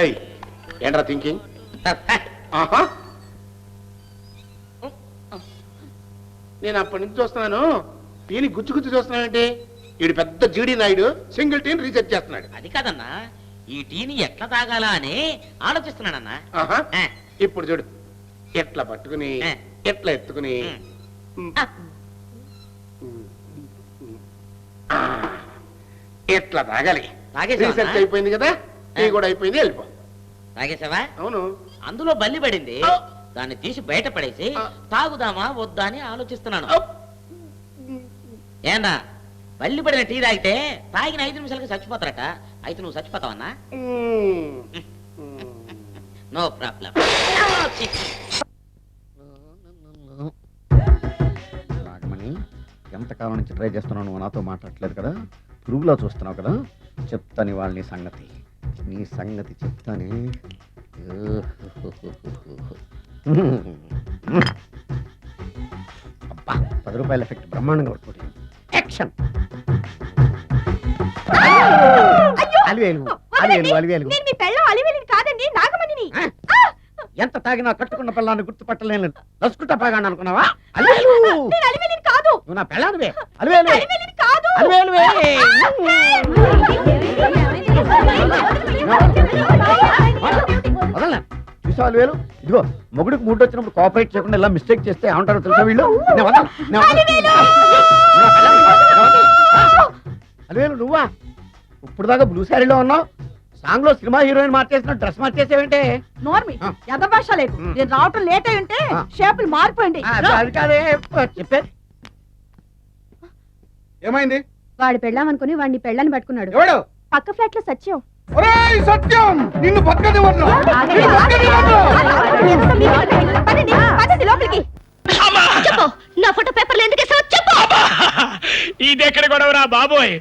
ఏంట్రా థింకింగ్? ఆహా, నేను అప్పటి నుంచి చూస్తున్నాను, టీని గుచ్చి గుచ్చి చూస్తున్నానంటే వీడు పెద్ద జీడీ నాయుడు సింగిల్ టీని రీసెర్చ్ చేస్తున్నాడు. అది కాదన్నా, ఈ టీని ఎట్లా తాగాలా అని ఆలోచిస్తున్నానన్నా. ఆహా, ఇప్పుడు చూడు, ఎట్లా పట్టుకుని ఎట్లా ఎత్తుకుని ఎట్లా తాగాలి. రీసెర్చ్ అయిపోయింది కదా, టీ కూడా అయిపోయింది, వెళ్ళిపో. తాగేసావా? అవును. అందులో బల్లి పడింది, దాన్ని తీసి బయట పడేసి తాగుదామా వద్దా అని ఆలోచిస్తున్నాను. ఏనా బల్లి పడిన టీ తాగితే తాగిన 5 నిమిషాలకి చచ్చిపోతారట. అయితే నువ్వు చచ్చిపోతావన్నా? No problem. నాగమణి, ఎంతకాలం నుంచి ట్రై చేస్తున్నావు, నువ్వు నాతో మాట్లాడట్లేదు కదా, పురుగులో చూస్తున్నావు కదా, చెప్తాను వాళ్ళ నీ సంగతి చెప్తానే. అబ్బా, 10 రూపాయల ఎఫెక్ట్ బ్రహ్మాండంగా పడుతుంది. యాక్షన్. ఎంత తాగినా కట్టుకున్న పిల్లాన్ని గుర్తుపట్టలేను, లసుకుంటా పాగాను అనుకున్నావా? నువ్వు నా పిల్లానివే. చూసావు అలివేలు? ఇదిగో, మొగుడికి మూడు వచ్చినప్పుడు కోఆపరేట్ చేయకుండా ఇలా మిస్టేక్ చేస్తే ఏమంటారో తెలుసా వీళ్ళు? అలివేలు నువ్వా? ఇప్పుడు దాకా బ్లూ శారీలో ఉన్నావు, సాంగ్ లో సినిమా హీరోయిన్ మార్చేసిన డ్రెస్ మార్చేసేవంటే? నోర్మి భాష లేదు, నేను రావటం లేట్ అయి ఉంటే షేపులు మారిపోయింది. అది కాదే చెప్పేది. ఏమైంది? వాడు పెళ్ళామనుకుని వాడిని పెళ్ళని పట్టుకున్నాడు. ఎవడు? పక్క ఫ్లాట్ లో సత్యం. సత్యం, నిన్ను పక్కనివ్వను. లోపలికి నా ఫోటో పేపర్లు ఎందుకు చెప్పు. ఇది ఎక్కడ గొడవరా బాబోయ్?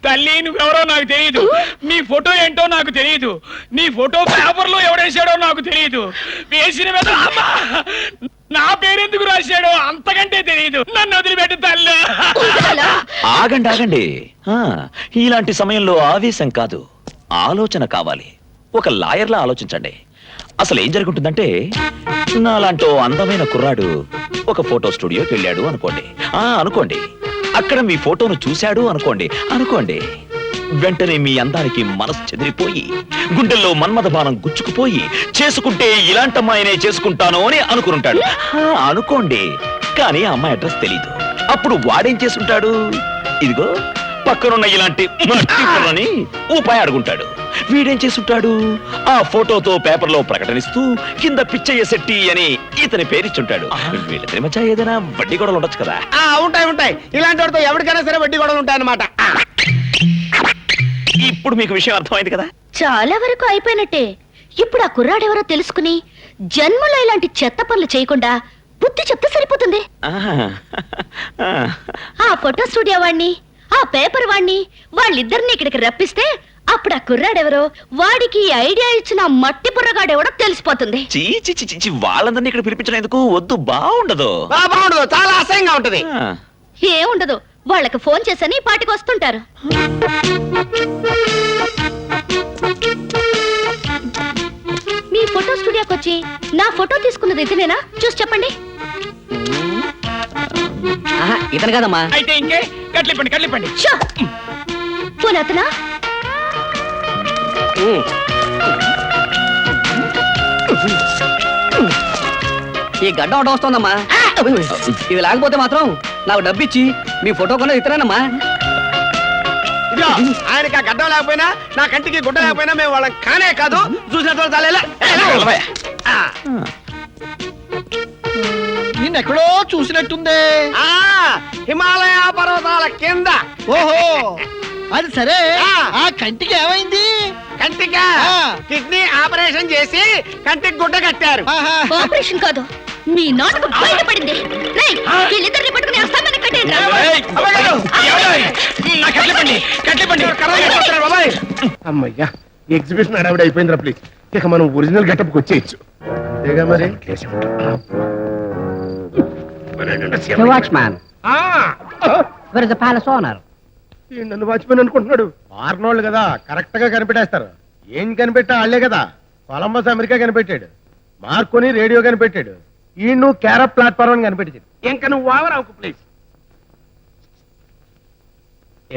తల్లి, నువ్వెవరో నాకు తెలియదు, నీ ఫోటో ఏంటో నాకు తెలియదు, నీ ఫోటో పేపర్ లో ఎవడేసాడో నాకు తెలియదు, వేసిన మీద నా పేరెందుకు రాశాడో అంతకంటే తెలియదు. నన్ను వదిలిపెట్టు తల్లి. ఆగండి ఆగండి, ఇలాంటి సమయంలో ఆవేశం కాదు, ఆలోచన కావాలి. ఒక లాయర్లా ఆలోచించండి. అసలు ఏం జరుగుతుందంటే, నాలాంటో అందమైన కుర్రాడు ఒక ఫోటో స్టూడియోకి వెళ్ళాడు అనుకోండి. అనుకోండి, అక్కడ మీ ఫోటోను చూశాడు అనుకోండి. వెంటనే మీ అందానికి మనసు చెదిరిపోయి, గుండెల్లో మన్మథ బాణం గుచ్చుకుపోయి, చేసుకుంటే ఇలాంటమ్మాయినే చేసుకుంటాను అని అనుకుంటాడు అనుకోండి. కానీ ఆ అమ్మాయి అడ్రస్ తెలీదు. అప్పుడు వాడేం చేసుంటాడు? ఇదిగో పక్కనున్న ఇలాంటి మట్టిని ఉపాయ అడుగుంటాడు. వీడేం చేసుంటాడు? ఆ ఫోటోతో పేపర్ లో ప్రకటనిస్తూ కింద పిచ్చయ్య శెట్టి అని ఇతని పేరిచ్చుంటాడు. వీళ్ళిద్దరి మధ్య ఏదైనా వడ్డీ గొడవలు ఉండొచ్చు కదా? ఉంటాయి. ఇలాంటి వాడితో ఎవరికైనా సరే వడ్డీ గొడవలు ఉంటాయన్నమాట. ఇప్పుడు మీకు విషయం అర్థమైంది కదా? చాలా వరకు అయిపోయినట్టే. ఇప్పుడు ఆ కుర్రాడెవరో తెలుసుకుని జన్మలో ఇలాంటి చెత్త పనులు చేయకుండా బుద్ధి చెప్తే సరిపోతుంది. ఆ ఫోటో స్టూడియో వాణ్ణి, ఆ పేపర్ వాణ్ణి, వాళ్ళిద్దరిని ఇక్కడికి రప్పిస్తే అప్పుడు ఆ కుర్రాడెవరో, వాడికి ఐడియా ఇచ్చిన మట్టి పుర్రగాడెవడో తెలిసిపోతుంది. వాళ్ళందరినీ ఇక్కడ పిలిపించడం ఎందుకు? వద్దు, బాగుండదు. చాలా అసహ్యంగా ఉంటది. ఏముండదు, వాళ్ళకి ఫోన్ చేసని పాటికి వస్తుంటారు. మీ ఫోటో స్టూడియోకి వచ్చి నా ఫోటో తీసుకున్నది ఇతనేనా? చూసి చెప్పండి. ఇతను కదమ్మా. అయితే ఇంకే కట్లిప్పండి. ఫోన్ అతనా? ఈ గడ్డ ఒకటి వస్తుందమ్మా. ఇది లేకపోతే మాత్రం నాకు డబ్బిచ్చి మీ ఫోటో కొన్నది ఇతరేనమ్మా. ఆయనకి ఆ గడ్డ లేకపోయినా, నా కంటికి గుడ్డ లేకపోయినా మేము వాళ్ళం కానే కాదు. నిన్నెక్కడో చూసినట్టుందే. హిమాలయ పర్వతాల కింద. ఓహో, అది సరే. ఆ కంటికి ఏమైంది? కంటికా? కిడ్నీ ఆపరేషన్ చేసి కంటికి గుడ్డ కట్టారు. ఆపరేషన్ కాదు, మీ నాటకం బయటపడింది. వీళ్ళిద్దరిని పట్టుకుని అస్తామని కట్టండి. అమ్మయ్యా, ఎగ్జిబిషన్ అడవిడ అయిపోయిందిరా. ప్లీజ్, ఇక మనం ఒరిజినల్ గెటప్కి వచ్చేయచ్చు. అంతేగా మరి. Watchman, where is the palace owner? నన్ను వాచ్మెన్ అనుకుంటున్నాడు. మారినోళ్ళు కదా, కరెక్ట్ గా కనిపెట్టేస్తారు. ఏం కనిపెట్టా వాళ్ళే కదా. కొలంబస్ అమెరికా కనిపెట్టాడు, మార్కోని రేడియో కనిపెట్టాడు, ఈ నువ్వు క్యారప్ ప్లాట్ఫామ్ కనిపెట్టాడు. ఇంకా నువ్వు ఓవర్ అవుకు ప్లీజ్.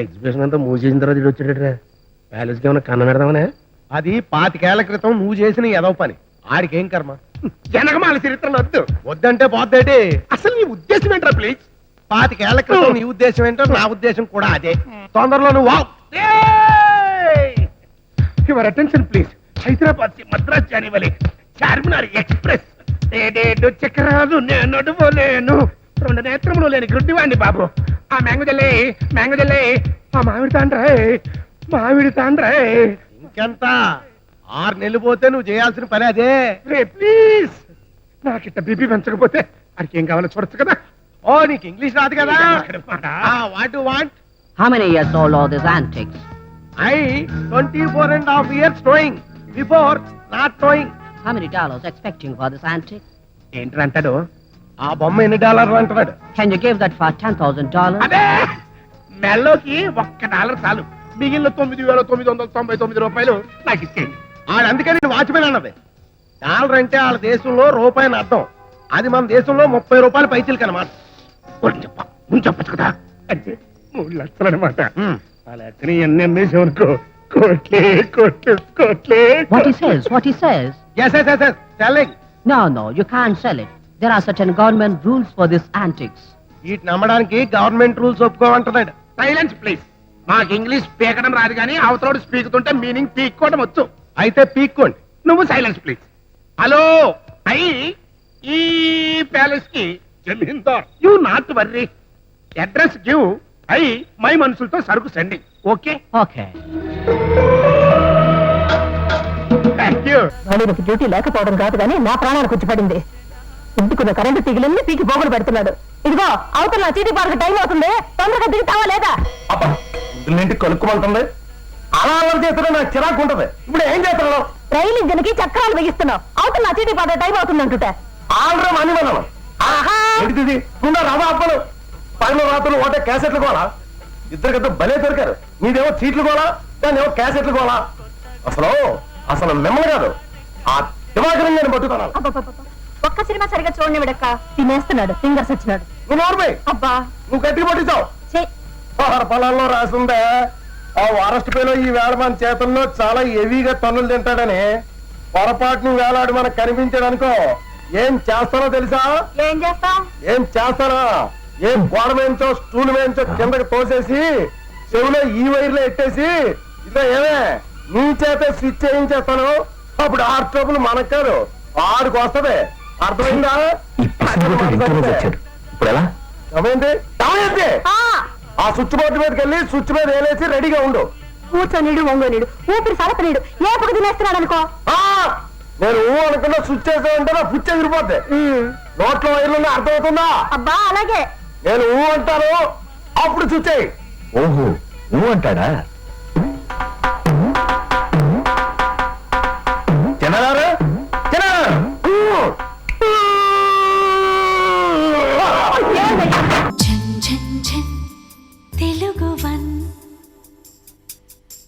ఎగ్జిబిషన్ అంతా మూవ్ చేసిన తర్వాత వచ్చాడట. ప్యాలెస్కి ఏమైనా కన్న పెడదామనే? అది 25 ఏళ్ల క్రితం నువ్వు చేసిన ఏదో పని. ఆడికేం కర్మ. జనగమాల చరిత్రలు వద్దంటే పోద్దేటి. అసలు నీ ఉద్దేశం ఏంట్రా ప్లీజ్? 25 ఏళ్ల క్రితం నీ ఉద్దేశం ఏంటో నా ఉద్దేశం కూడా అదే. తొందరలో నువ్వు your attention please. Hyderabad Madras జానివలి చార్మినార్ ఎక్స్ప్రెస్. చక్రాలు నేను నడువలేను, 2 నేత్రములు లేని గుడ్డివాణ్ణి బాబు. ఆ మ్యాంగోజల్లే ఆ మామిడి తాండ్రే. ఇంకెంత 6 నెలలు పోతే నువ్వు చేయాల్సిన పని అదే. రే ప్లీజ్, నాకిట్ట బీపీ పెంచకపోతే అడికి ఏం కావాలో చూడొచ్చు కదా. ఓ నీకు ఇంగ్లీష్ రాదు కదా. What you want? How many years old are these antiques? I 24.5 years towing. Before not towing. How many dollars expecting for this antique? ఏంటంటాడు? ఆ బొమ్మ ఎన్ని డాలర్లు అంటున్నాడు? Can you give that for $10,000? అదే మెల్లోకి $1 చాలు, మిగిలిన 9,999 రూపాయలు నాకు ఇచ్చేయండి. అందుకే నేను వాచ్మెన్ అన్నది. డాలర్ అంటే వాళ్ళ దేశంలో రూపాయి అని అర్థం. అది మన దేశంలో 30 రూపాయలు పైసలకి అనమాట. చెప్పచ్చు కదా, అంటే 3 లక్షలు అనమాట. అలా ఎక్కడి ఎన్ని అమ్మేసామనుకో, కోట్లే కోట్లే కోట్లే. What he says? Yes, selling. No, you can't sell it. There are certain government rules for these antiques. వీటిని నమ్మడానికి గవర్నమెంట్ రూల్స్ ఒప్పుకోమంటున్నాడు. Silence please. మాకు ఇంగ్లీష్ పీకడం రాదు కానీ అవతలోడు స్పీకుతుంటే మీనింగ్ పీక్కోవడం వచ్చు. అయితే పీక్కోండి. నువ్వు సైలెన్స్ ప్లీజ్. హలో, ఈ ప్యాలెస్ కి జమీందార్. You not worry. Address give. My మనుషులతో సరుకు sending. Okay Okay. Thank you. వాడికి డ్యూటీ లేకపోవడం కాదు కానీ నా ప్రాణానికి వచ్చిపడింది. ఇంటికున్న కరెంటు తీగలన్నీ పీకి పోగులు పెడుతున్నాడు. ఇదిగో అవతల నా చీటీ పార్కు టైం అవుతుంది, తొందరగా దిగుతావా లేదా? ఇంటి కలుక్కుమంటుంది. అలా అలా చేస్తున్నా నాకు చిరాకు ఉంటది. ఇప్పుడు ఏం చేస్తున్నావు? రైలు ఇంజన్ కి చక్రాలు బిగిస్తున్నావు. అవతల నా చీటీ పార్కు టైం అవుతుంది అంటుట. ఆల్రెడీ మనీ మనం ఏంటిది? రవా అప్పలు పగలు రాత్రులు ఓటే క్యాసెట్లు కోలా. ఇద్దరు కదా భలే దొరికారు. మీదేమో చీట్లు కోలా, దాన్ని ఏమో క్యాసెట్లు కోలా. అసలు మిమ్మల్ని కాదు, ఆ దివాకరం నేను పట్టుకున్నాను. ఒక్క సినిమా సరిగా చూడండి విడక్క, తినేస్తున్నాడు, ఫింగర్స్ వచ్చినాడు. నువ్వు నోర్మై. అబ్బా నువ్వు గట్టిగా పట్టించావు. ఆహార పొలాల్లో రాసిందే ఆ వారస్ట్ పేలో ఈ వేళ మన చేతుల్లో చాలా హెవీగా తన్నులు తింటాడని పొరపాటును వేలాడు మనకు కనిపించాడనుకో, ఏం చేస్తానో తెలుసా? ఏం చేస్తాం? ఏం చేస్తానా? ఏం గోడ వేయించో స్టూల్ వేయించో కిందకి తోసేసి చెవిలో ఈ వైర్లో ఎట్టేసి ఇదో ఏమే నీ చేత స్విచ్ చేయించేస్తాను. అప్పుడు 6 ట్రబుల్ మనకు కాదు, 6కు వస్తుంది. అర్థమైందా? ఇప్పుడు ఎలా? ఏమైంది? ఆ స్విచ్ బోర్డు మీదకి వెళ్ళి స్విచ్ మీద వేలేసి రెడీగా ఉండు. కూర్చొనిడు, వంగోనిడు, ఊపిరి సలపనీడు, ఏ పక్క తినేస్తున్నాడు అనుకో. నేను అనుకున్నా స్విచ్ చేసానంటే నా పుచ్చ విరిపోద్ది. నోట్లో వైర్లు అర్థమవుతుందా? అబ్బా అలాగే. నేను అంటాను, అప్పుడు స్విచ్ అయ్యి. ఓహో, నువ్వు అంటాడా?